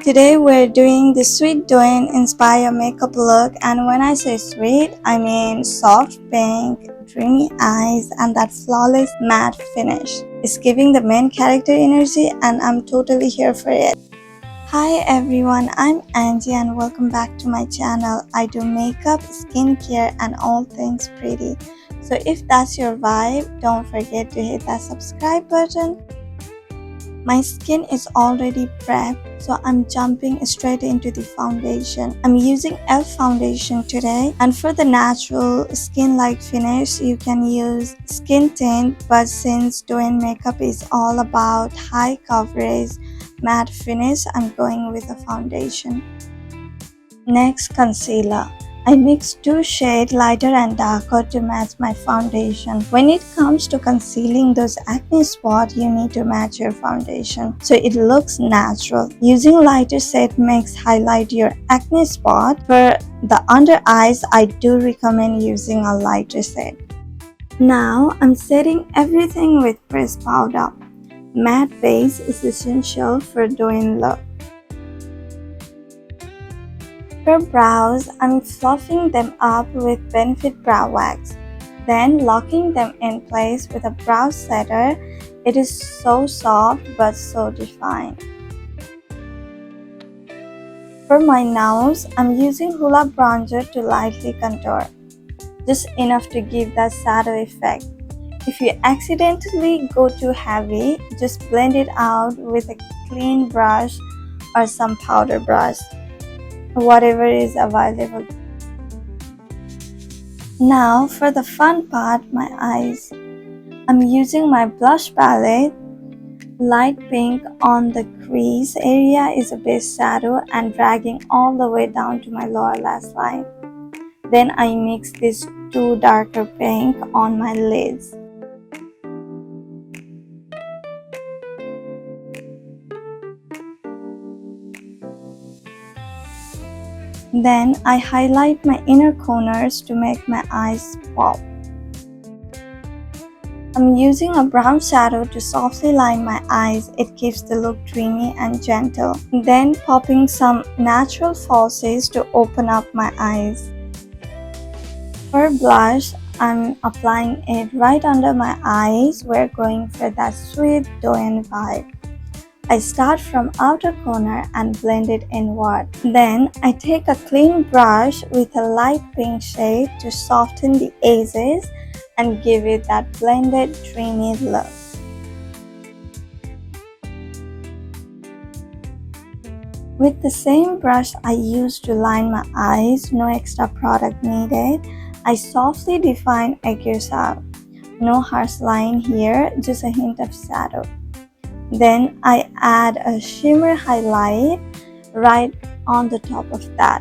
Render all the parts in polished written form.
Today we're doing the sweet Douyin-inspired makeup look, and when I say sweet, I mean soft pink, dreamy eyes and that flawless matte finish. It's giving the main character energy and I'm totally here for it. Hi everyone, I'm Anzeei and welcome back to my channel. I do makeup, skincare and all things pretty. So if that's your vibe, don't forget to hit that subscribe button. My skin is already prepped, so I'm jumping straight into the foundation. I'm using e.l.f. foundation today, and for the natural skin-like finish, you can use skin tint, but since DouyinMakeup is all about high coverage matte finish, I'm going with a foundation. Next, concealer. I mixed two shades lighter and darker to match my foundation. When it comes to concealing those acne spots, you need to match your foundation so it looks natural. Using lighter shade makes highlight your acne spot. For the under eyes, I do recommend using a lighter shade. Now I'm setting everything with pressed powder. Matte base is essential for Douyin look. For brows, I'm fluffing them up with Benefit Brow Wax, then locking them in place with a brow setter. It is so soft but so defined. For my nose, I'm using Hoola bronzer to lightly contour, just enough to give that shadow effect. If you accidentally go too heavy, just blend it out with a clean brush or some powder brush, whatever is available. Now for the fun part, my eyes. I'm using my blush palette. Light pink on the crease area is a base shadow and dragging all the way down to my lower lash line. Then I mix these two darker pink on my lids. Then I highlight my inner corners to make my eyes pop. I'm using a brown shadow to softly line my eyes. It keeps the look dreamy and gentle. Then popping some natural falsies to open up my eyes. For blush, I'm applying it right under my eyes. We're going for that sweet Douyin vibe. I start from outer corner and blend it inward. Then I take a clean brush with a light pink shade to soften the edges and give it that blended dreamy look. With the same brush I used to line my eyes, no extra product needed, I softly define aegyo shadow. No harsh line here, just a hint of shadow. Then I add a shimmer highlight right on the top of that.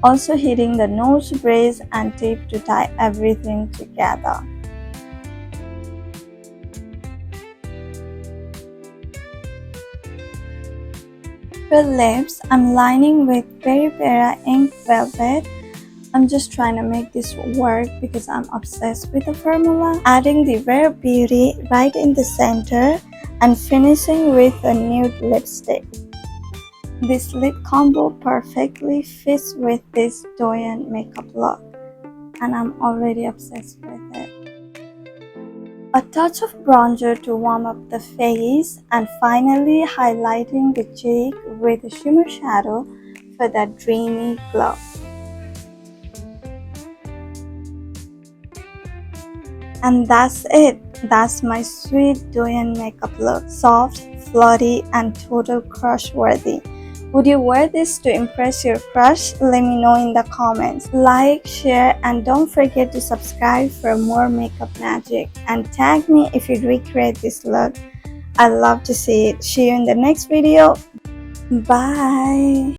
Also hitting the nose bridge and tip to tie everything together. For lips, I'm lining with Peri Pera Ink Velvet. I'm just trying to make this work because I'm obsessed with the formula. Adding the Rare Beauty right in the center and finishing with a nude lipstick. This lip combo perfectly fits with this DouyinMakeup look and I'm already obsessed with it. A touch of bronzer to warm up the face and finally highlighting the cheek with a shimmer shadow for that dreamy glow. And that's it. That's my sweet DouyinMakeup look. Soft, flirty, and total crush worthy. Would you wear this to impress your crush? Let me know in the comments. Like, share, and don't forget to subscribe for more makeup magic. And tag me if you recreate this look. I'd love to see it. See you in the next video. Bye.